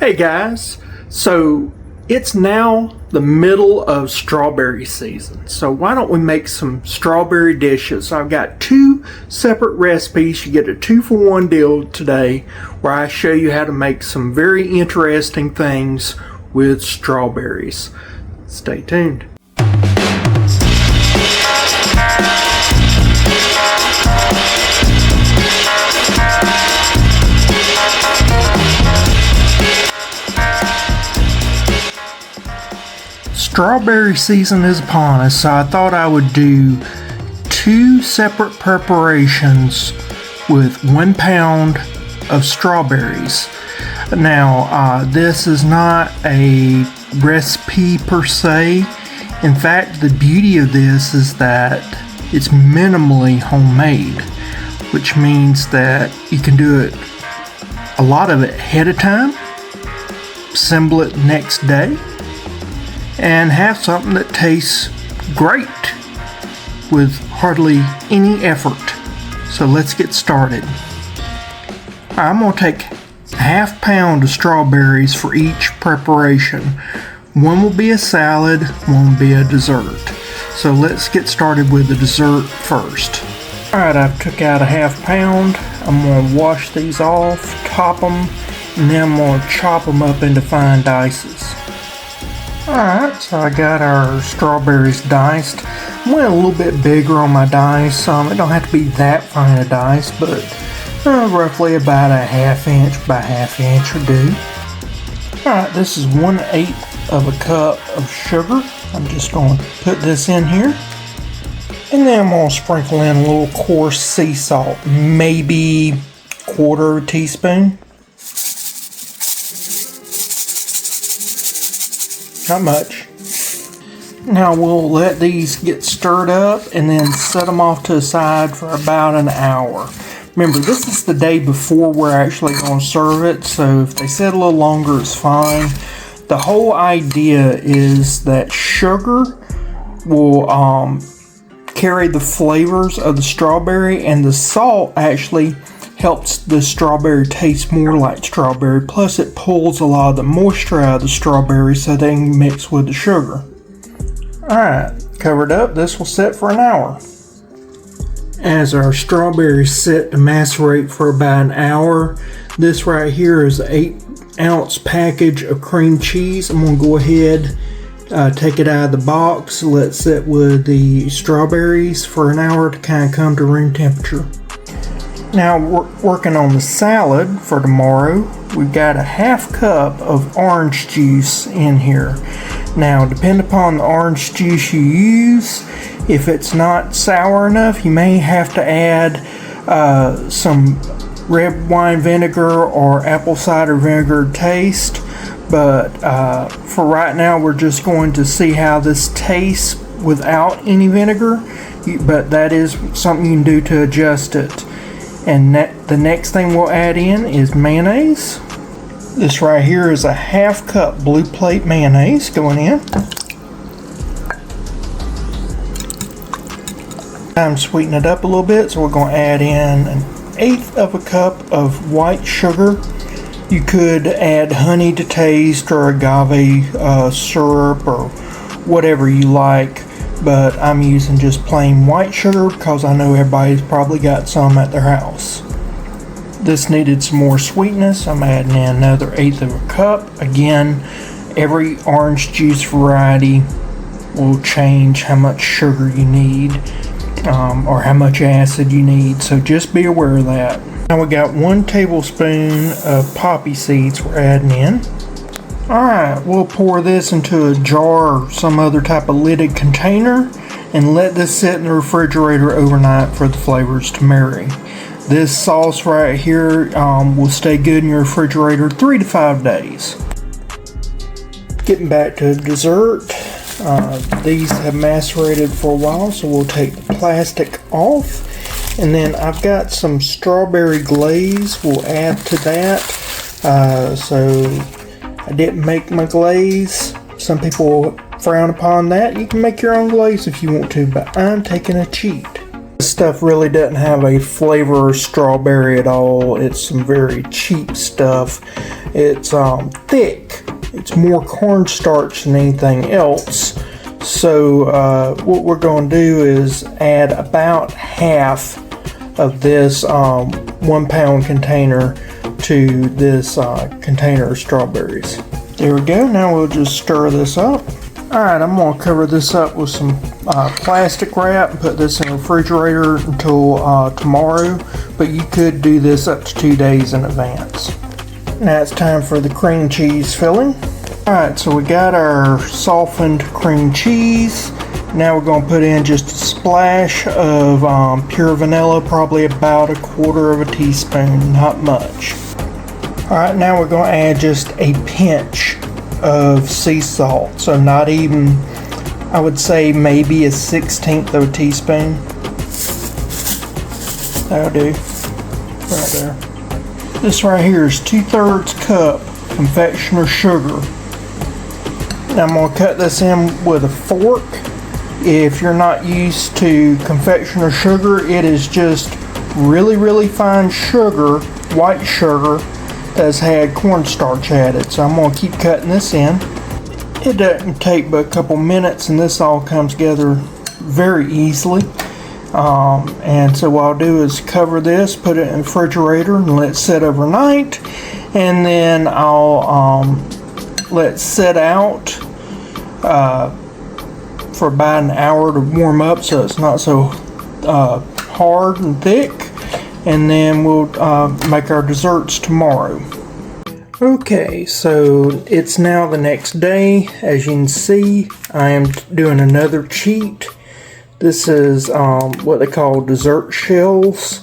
Hey guys, so it's now the middle of strawberry season, so why don't we make some strawberry dishes? I've got two separate recipes. You get a 2-for-1 deal today where I show you how to make some very interesting things with strawberries. Stay tuned. Strawberry season is upon us, so I thought I would do two separate preparations with 1 pound of strawberries. Now, this is not a recipe per se. In fact, the beauty of this is that it's minimally homemade, which means that you can do it, a lot of it ahead of time, assemble it next day, and have something that tastes great with hardly any effort. So let's get started. I'm going to take a half pound of strawberries for each preparation. One will be a salad, one will be a dessert. So let's get started with the dessert first. Alright, I've took out a half pound. I'm going to wash these off, top them, and then I'm going to chop them up into fine dices. Alright, so I got our strawberries diced. I went a little bit bigger on my dice. It don't have to be that fine a dice, but roughly about a 1/2 inch by 1/2 inch will do. Alright, this is 1/8 of a cup of sugar. I'm just going to put this in here. And then I'm going to sprinkle in a little coarse sea salt, maybe 1/4 teaspoon. Not much. Now we'll let these get stirred up and then set them off to the side for about an hour. Remember, this is the day before we're actually going to serve it, so if they sit a little longer, it's fine. The whole idea is that sugar will carry the flavors of the strawberry, and the salt actually helps the strawberry taste more like strawberry. Plus it pulls a lot of the moisture out of the strawberry so they can mix with the sugar. Alright, covered up. This will sit for an hour. As our strawberries sit to macerate for about an hour, this right here is an 8-ounce package of cream cheese. I'm going to go ahead, take it out of the box, let it sit with the strawberries for an hour to kind of come to room temperature. Now we're working on the salad for tomorrow. We've got a 1/2 cup of orange juice in here. Now, depending upon the orange juice you use, if it's not sour enough, you may have to add some red wine vinegar or apple cider vinegar taste. But for right now, we're just going to see how this tastes without any vinegar. But that is something you can do to adjust it. And the next thing we'll add in is mayonnaise. This right here is a 1/2 cup Blue Plate mayonnaise going in. I'm sweetening it up a little bit, so we're going to add in 1/8 of a cup of white sugar. You could add honey to taste or agave syrup or whatever you like. But I'm using just plain white sugar because I know everybody's probably got some at their house. This needed some more sweetness. I'm adding in another 1/8 of a cup. Again, every orange juice variety will change how much sugar you need or how much acid you need, so just be aware of that. Now we got 1 tablespoon of poppy seeds we're adding in. Alright, we'll pour this into a jar or some other type of lidded container and let this sit in the refrigerator overnight for the flavors to marry. This sauce right here will stay good in your refrigerator 3 to 5 days. Getting back to dessert, these have macerated for a while, so we'll take the plastic off. And then I've got some strawberry glaze we'll add to that. So I didn't make my glaze. Some people frown upon that. You can make your own glaze if you want to, but I'm taking a cheat. This stuff really doesn't have a flavor of strawberry at all. It's some very cheap stuff. It's thick. It's more cornstarch than anything else. So what we're going to do is add about half of this 1 pound container to this container of strawberries. There we go. Now we'll just stir this up. Alright, I'm going to cover this up with some plastic wrap and put this in the refrigerator until tomorrow, but you could do this up to 2 days in advance. Now it's time for the cream cheese filling. Alright, so we got our softened cream cheese. Now we're going to put in just a splash of pure vanilla, probably about 1/4 teaspoon, not much. Alright, now we're going to add just a pinch of sea salt, so not even, I would say maybe 1/16 teaspoon. That'll do, right there. This right here is 2/3 cup confectioner sugar. Now I'm going to cut this in with a fork. If you're not used to confectioner sugar, it is just really fine sugar, white sugar, that's had cornstarch added. So I'm going to keep cutting this in. It doesn't take but a couple minutes and this all comes together very easily. And so what I'll do is cover this, put it in the refrigerator and let it sit overnight, and then I'll let it sit out for about an hour to warm up so it's not so hard and thick, and then we'll make our desserts tomorrow. Okay, so it's now the next day. As you can see, I am doing another cheat. This is what they call dessert shells.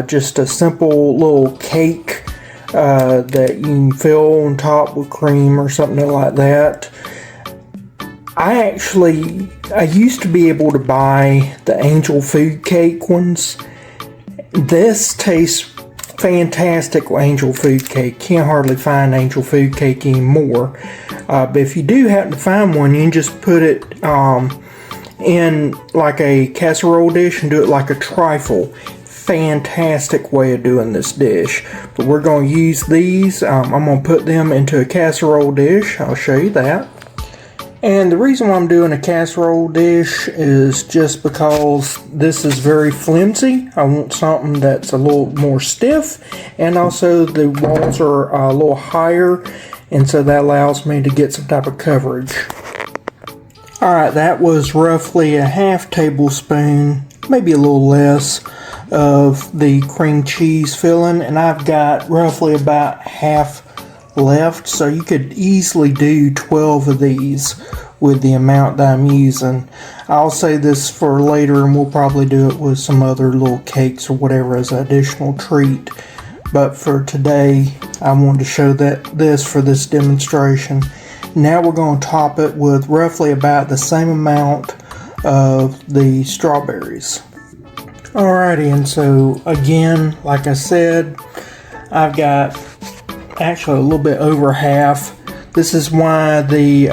Just a simple little cake that you can fill on top with cream or something like that. I used to be able to buy the Angel Food Cake ones. This tastes fantastic with Angel Food Cake. Can't hardly find Angel Food Cake anymore. But if you do happen to find one, you can just put it in like a casserole dish and do it like a trifle. Fantastic way of doing this dish. But we're going to use these. I'm going to put them into a casserole dish. I'll show you that. And the reason why I'm doing a casserole dish is just because this is very flimsy. I want something that's a little more stiff, and also the walls are a little higher, and so that allows me to get some type of coverage. Alright, that was roughly a half tablespoon, maybe a little less, of the cream cheese filling, and I've got roughly about half left, so you could easily do 12 of these with the amount that I'm using. I'll save this for later and we'll probably do it with some other little cakes or whatever as an additional treat, but for today I wanted to show this for this demonstration. Now we're going to top it with roughly about the same amount of the strawberries. Alrighty, and so again, like I said, I've got actually a little bit over half. This is why the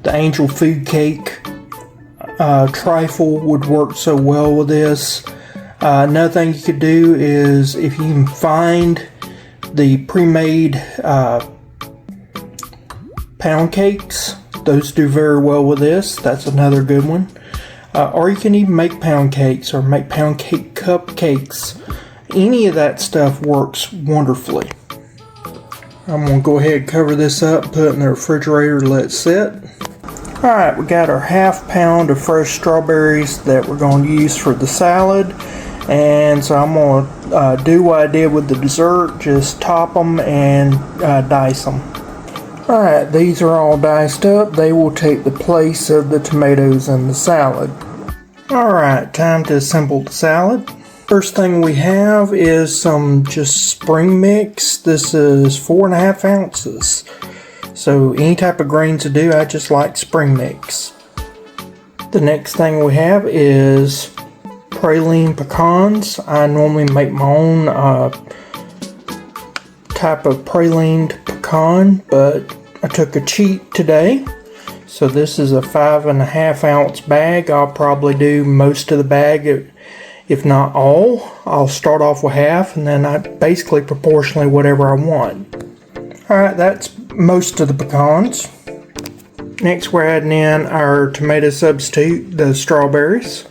Angel Food Cake trifle would work so well with this. Another thing you could do is, if you can find the pre-made pound cakes, those do very well with this. That's another good one. Or you can even make pound cakes or make pound cake cupcakes. Any of that stuff works wonderfully. I'm going to go ahead and cover this up, put it in the refrigerator, let it sit. Alright, we got our ½ pound of fresh strawberries that we're going to use for the salad. And so I'm going to do what I did with the dessert, just top them and dice them. Alright, these are all diced up. They will take the place of the tomatoes in the salad. Alright, time to assemble the salad. First thing we have is some just spring mix. This is 4.5 ounces. So any type of grains to do, I just like spring mix. The next thing we have is praline pecans. I normally make my own type of pralined pecan, but I took a cheat today. So this is a 5.5 ounce bag. I'll probably do most of the bag. if not all. I'll start off with half, and then I basically proportionally whatever I want. Alright, that's most of the pecans. Next we're adding in our tomato substitute, the strawberries.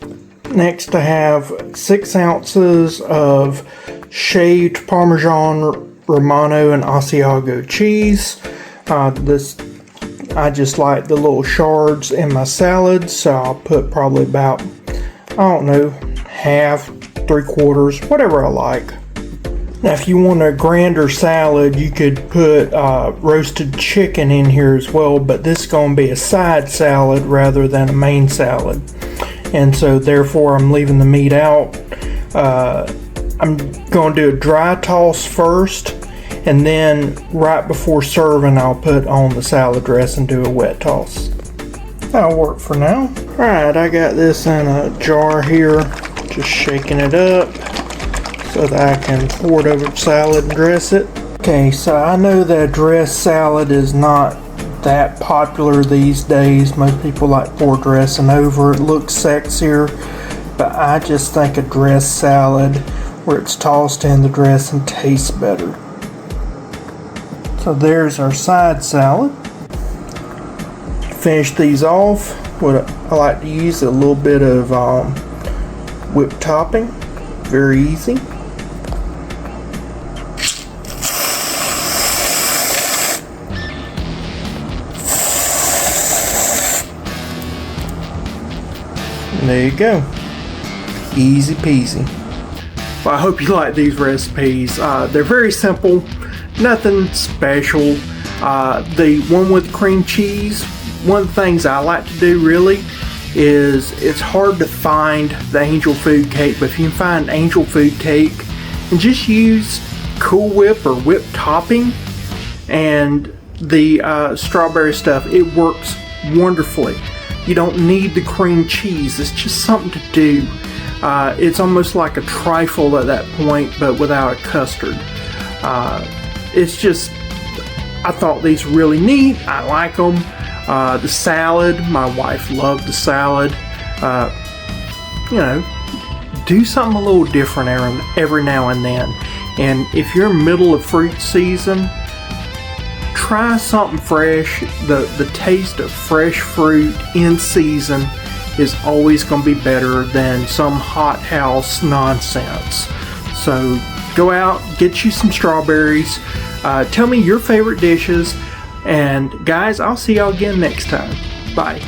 Next I have 6 ounces of shaved Parmesan, Romano, and Asiago cheese. I just like the little shards in my salad, so I'll put probably about, I don't know, half, 3/4, whatever I like. Now if you want a grander salad, you could put roasted chicken in here as well, but this is going to be a side salad rather than a main salad. And so therefore I'm leaving the meat out. I'm going to do a dry toss first, and then right before serving I'll put on the salad dressing and do a wet toss. That'll work for now. Alright, I got this in a jar here, just shaking it up so that I can pour it over the salad and dress it. Okay, so I know that dressed salad is not that popular these days. Most people like pour dressing over. It looks sexier, but I just think a dressed salad where it's tossed in the dressing tastes better. So there's our side salad. To finish these off, what I like to use a little bit of whipped topping. Very easy. And there you go. Easy peasy. Well, I hope you like these recipes. They're very simple, nothing special. The one with cream cheese, one of the things I like to do really is, it's hard to find the angel food cake, but if you can find angel food cake and just use Cool Whip or whipped topping and the strawberry stuff, it works wonderfully. You don't need the cream cheese. It's just something to do. It's almost like a trifle at that point, but without a custard. It's just, I thought these were really neat. I like them. The salad, my wife loved the salad. You know, do something a little different every now and then. And if you're middle of fruit season, try something fresh. The taste of fresh fruit in season is always going to be better than some hothouse nonsense. So go out, get you some strawberries. Tell me your favorite dishes. And guys, I'll see y'all again next time. Bye.